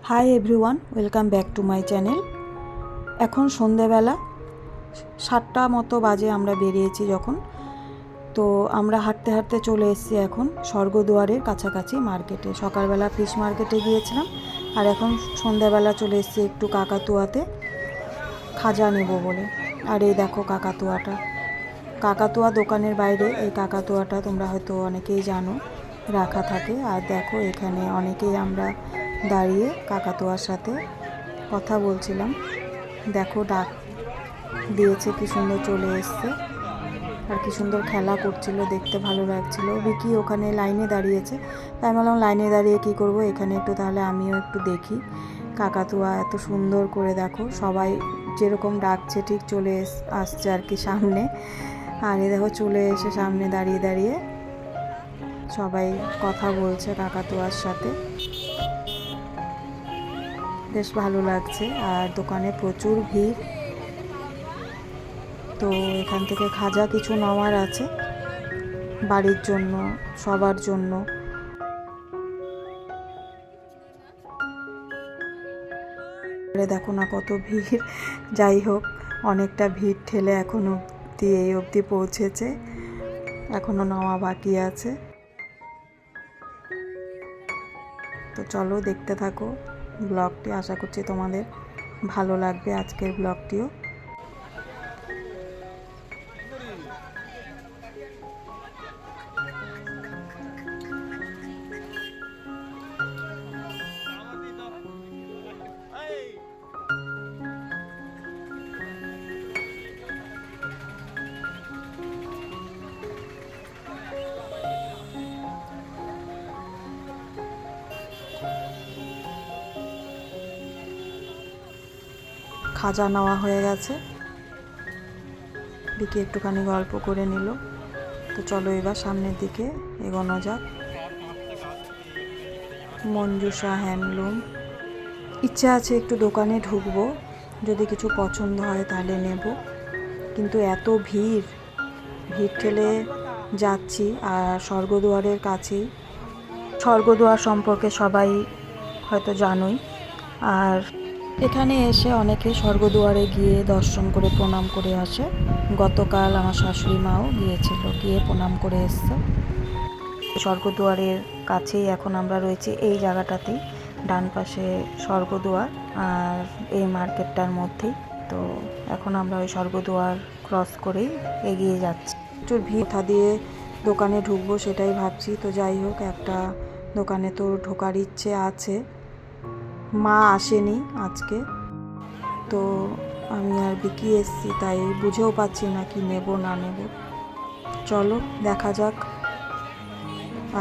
Hi everyone, welcome back to my channel. এখন সন্ধেবেলা 7টা মতো বাজে আমরা বেরিয়েছি যখন। তো আমরা হাঁটতে হাঁটতে চলে এসেছি এখন স্বর্গদুয়ারের কাছাকাছি মার্কেটে। সকালবেলা ফিশ মার্কেটে গিয়েছিলাম আর এখন সন্ধেবেলা চলে এসেছি একটু কাকাতুয়াতে খাজা নেব বলে। আর এই দেখো কাকাতুয়াটা, কাকাতুয়া দোকানের বাইরে এই কাকাতুয়াটা তোমরা হয়তো অনেকেই জানো রাখা থাকে। আর দেখো এখানে অনেকেই আমরা দাঁড়িয়ে কাকাতুয়ার সাথে কথা বলছিলাম। দেখো ডাক দিয়েছে, কি সুন্দর চলে এসছে আর কি সুন্দর খেলা করছিল, দেখতে ভালো লাগছিল। বিকি ওখানে লাইনে দাঁড়িয়েছে, তাই বললাম লাইনে দাঁড়িয়ে কি করব, এখানে একটু তাহলে আমিও একটু দেখি কাকাতুয়া। এত সুন্দর করে দেখো সবাই যেরকম ডাকছে ঠিক চলে আসছে আর কি সামনে। আর এই দেখো চলে এসে সামনে দাঁড়িয়ে দাঁড়িয়ে সবাই কথা বলছে কাকাতুয়ার সাথে, বেশ ভালো লাগছে। আর দোকানে প্রচুর ভিড়। তো এখান থেকে খাজা কিছু নেওয়ার আছে বাড়ির জন্য, সবার জন্য। দেখো না কত ভিড়। যাই হোক, অনেকটা ভিড় ঠেলে এখনো এই অবধি পৌঁছেছে, এখনো নেওয়া বাকি আছে। তো চলো দেখতে থাকো ব্লগটি, আশা করছি তোমাদের ভালো লাগবে আজকের ব্লগটিও। খাজা নেওয়া হয়ে গেছে, বিকে একটুখানি গল্প করে নিল। তো চলো এবার সামনের দিকে এগোনো যাক। মঞ্জুষা হ্যান্ডলুম, ইচ্ছা আছে একটু দোকানে ঢুকবো, যদি কিছু পছন্দ হয় তাহলে নেব, কিন্তু এত ভিড় ঠেলে যাচ্ছি। আর স্বর্গদুয়ারের কাছেই, স্বর্গদুয়ার সম্পর্কে সবাই হয়তো জানোই। আর এখানে এসে অনেকে স্বর্গদুয়ারে গিয়ে দর্শন করে প্রণাম করে আসে। গতকাল আমার শাশুড়ি মাও গিয়েছিল, গিয়ে প্রণাম করে এসছে। স্বর্গদুয়ারের কাছেই এখন আমরা রয়েছি এই জায়গাটাতেই, ডান পাশে স্বর্গদুয়ার আর এই মার্কেটটার মধ্যেই। তো এখন আমরা ওই স্বর্গদুয়ার ক্রস করেই এগিয়ে যাচ্ছি। প্রচুর ভিড়, কোথা দিয়ে দোকানে ঢুকবো সেটাই ভাবছি। তো যাই হোক, একটা দোকানে তো ঢোকার ইচ্ছে আছে। মা আসেনি আজকে, তো আমি আর বিকি এসছি, তাই বুঝেও পাচ্ছি না কি নেব না নেব। চলো দেখা যাক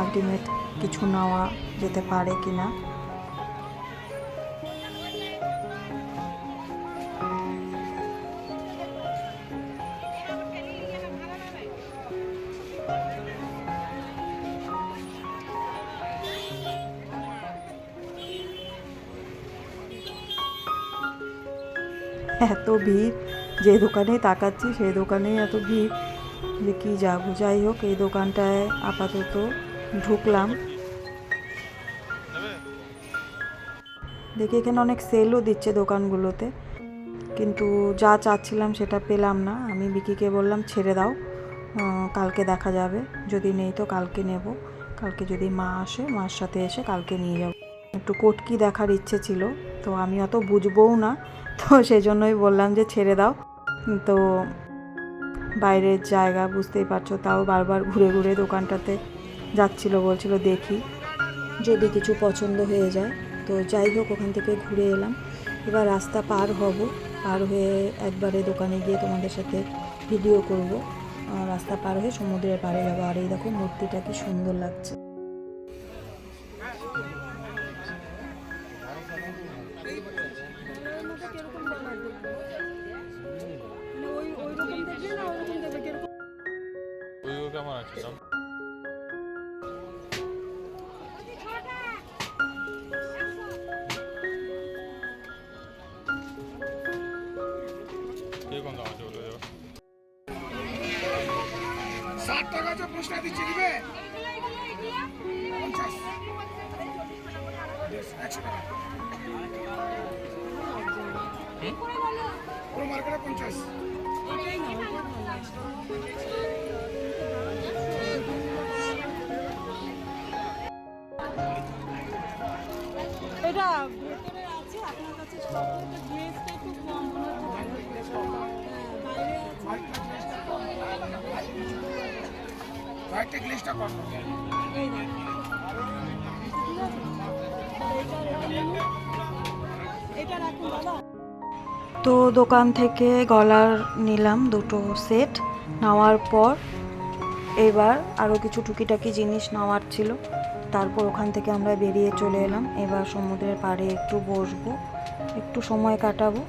আলটিমেট কিছু নেওয়া যেতে পারে কিনা। এত ভিড়, যে দোকানে তাকাচ্ছি সেই দোকানেই এত ভিড় যে কি যাবো। যাই হোক, এই দোকানটায় আপাতত ঢুকলাম, দেখি এখানে অনেক সেলও দিচ্ছে দোকানগুলোতে, কিন্তু যা চাচ্ছিলাম সেটা পেলাম না। আমি বিকিকে বললাম ছেড়ে দাও, কালকে দেখা যাবে, যদি নেই তো কালকে নেব। কালকে যদি মা আসে, মার সাথে এসে কালকে নিয়ে যাব। একটু কটকি দেখার ইচ্ছে ছিল, তো আমি অত বুঝবও না, তো সেই জন্যই বললাম যে ছেড়ে দাও। তো বাইরের জায়গা বুঝতেই পারছো, তাও বারবার ঘুরে ঘুরে দোকানটাতে যাচ্ছিল, বলছিল দেখি যদি কিছু পছন্দ হয়ে যায়। তো যাই হোক, ওখান থেকে ঘুরে এলাম। এবার রাস্তা পার হব, পার হয়ে একবারে দোকানে গিয়ে তোমাদের সাথে ভিডিও করব। রাস্তা পার হয়ে সমুদ্রের পাড়ে যাবো। আর এই দেখো মূর্তিটা কি সুন্দর লাগছে। টাকা যে পুরস্কার দিচ্ছে দিবে 50 100 টাকা পুরো মার্কেটে 50। এটা ভেতরে আছে আপনার কাছে স্টক এটা গ্লেজটা একটু কম মনে হচ্ছে বাইরে আছে হোয়াইটটা গ্লেজটা কম। এই দেখুন ঠিক আছে এটা রাখুন দাদা। তো দোকান থেকে গলার নিলাম দুটো সেট, নেওয়ার পর এবার আরও কিছু টুকিটাকি জিনিস নেওয়ার ছিল, তারপর ওখান থেকে আমরা বেরিয়ে চলে এলাম। এবার সমুদ্রের পাড়ে একটু বসবো, একটু সময় কাটাবো,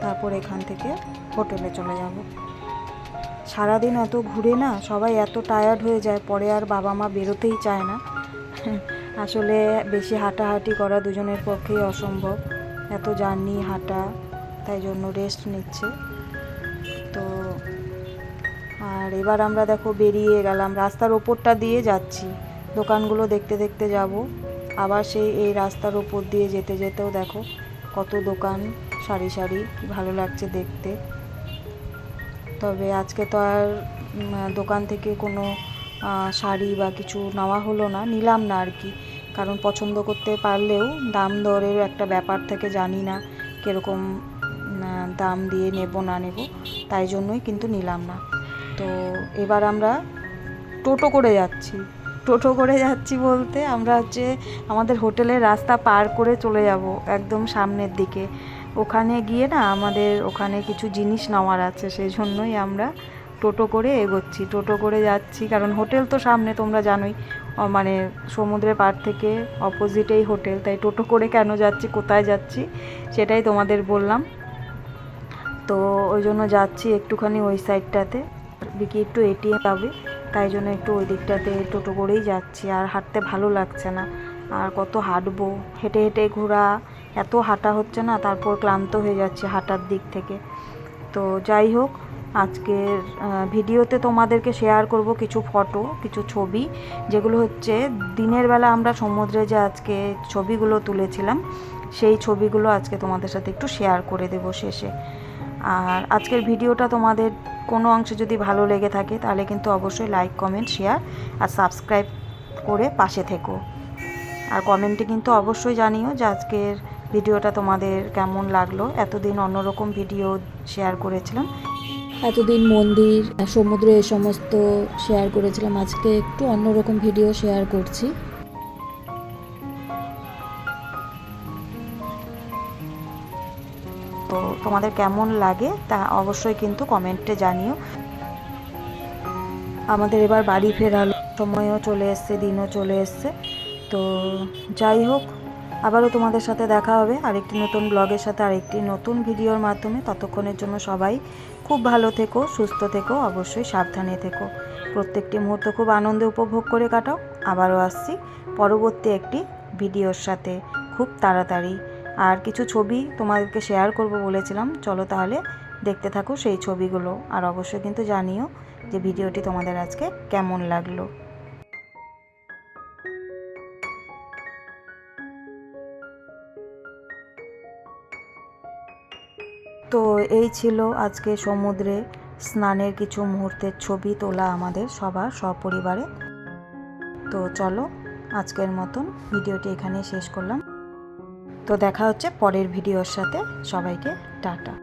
তারপর এখান থেকে হোটেলে চলে যাব। সারাদিন এত ঘুরে না সবাই এত টায়ার্ড হয়ে যায়, পরে আর বাবা মা বেরোতেই চায় না। আসলে বেশি হাঁটাহাঁটি করা দুজনের পক্ষেই অসম্ভব, এত জার্নি হাঁটা, তাই জন্য রেস্ট নিচ্ছে। তো আর এবার আমরা দেখো বেরিয়ে গেলাম, রাস্তার ওপরটা দিয়ে যাচ্ছি, দোকানগুলো দেখতে দেখতে যাব। আবার সেই এই রাস্তার ওপর দিয়ে যেতে যেতেও দেখো কত দোকান সারি সারি, কি ভালো লাগছে দেখতে। তবে আজকে তো আর দোকান থেকে কোনো শাড়ি বা কিছু নেওয়া হলো না, নিলাম না আর কি, কারণ পছন্দ করতে পারলেও দাম দরের একটা ব্যাপার থেকে জানি না কীরকম দাম দিয়ে নেব না নেব, তাই জন্যই কিন্তু নিলাম না। তো এবার আমরা টোটো করে যাচ্ছি বলতে আমরা হচ্ছে আমাদের হোটেলের রাস্তা পার করে চলে যাব একদম সামনের দিকে। ওখানে গিয়ে না আমাদের ওখানে কিছু জিনিস নেওয়ার আছে, সেই জন্যই আমরা টোটো করে এগোচ্ছি, টোটো করে যাচ্ছি, কারণ হোটেল তো সামনে তোমরা জানোই, মানে সমুদ্রের পাড় থেকে অপোজিটেই হোটেল, তাই টোটো করে কেন যাচ্ছি, কোথায় যাচ্ছি সেটাই তোমাদের বললাম। তো ওই জন্য যাচ্ছি একটুখানি ওই সাইডটাতে, বিকি একটু এটিএম পাবে, তাই জন্য একটু ওই দিকটাতে টোটো করেই যাচ্ছি। আর হাঁটতে ভালো লাগছে না, আর কত হাঁটবো, হেঁটে হেঁটে ঘোরা, এত হাঁটা হচ্ছে না, তারপর ক্লান্ত হয়ে যাচ্ছে হাঁটার দিক থেকে। তো যাই হোক, আজকের ভিডিওতে তোমাদেরকে শেয়ার করব কিছু ফটো, কিছু ছবি, যেগুলো হচ্ছে দিনের বেলা আমরা সমুদ্রে যে আজকে ছবিগুলো তুলেছিলাম, সেই ছবিগুলো আজকে তোমাদের সাথে একটু শেয়ার করে দেব শেষে। আর আজকের ভিডিওটা তোমাদের কোনো অংশে যদি ভালো লেগে থাকে তাহলে কিন্তু অবশ্যই লাইক, কমেন্ট, শেয়ার আর সাবস্ক্রাইব করে পাশে থেকো। আর কমেন্টে কিন্তু অবশ্যই জানিও যে আজকের ভিডিওটা তোমাদের কেমন লাগলো। এতদিন অন্যরকম ভিডিও শেয়ার করেছিলাম, এতদিন মন্দির, সমুদ্র এ সমস্ত শেয়ার করেছিলাম, আজকে একটু অন্যরকম ভিডিও শেয়ার করছি। তো তোমাদের কেমন লাগে তা অবশ্যই কিন্তু কমেন্টে জানিও। আমাদের এবার বাড়ি ফেরার সময়ও চলে এসছে, দিনও চলে এসছে। তো যাই হোক, আবারও তোমাদের সাথে দেখা হবে আরেকটি নতুন ব্লগের সাথে, আরেকটি নতুন ভিডিওর মাধ্যমে। ততক্ষণের জন্য সবাই খুব ভালো থেকো, সুস্থ থেকো, অবশ্যই সাবধানে থেকো, প্রত্যেকটি মুহূর্ত খুব আনন্দে উপভোগ করে কাটাও। আবারও আসছি পরবর্তী একটি ভিডিওর সাথে খুব তাড়াতাড়ি। আর কিছু ছবি তোমাদেরকে শেয়ার করব বলেছিলাম, চলো তাহলে দেখতে থাকো সেই ছবিগুলো। আর অবশ্যই কিন্তু জানিও যে ভিডিওটি তোমাদের আজকে কেমন লাগলো। তো এই ছিল আজকে সমুদ্রে স্নানের কিছু মুহূর্তের ছবি তোলা আমাদের সবার সপরিবারে। তো চলো আজকের মতন ভিডিওটি এখানে শেষ করলাম। তো দেখা হচ্ছে পরের ভিডিওর সাথে, সবাইকে টাটা।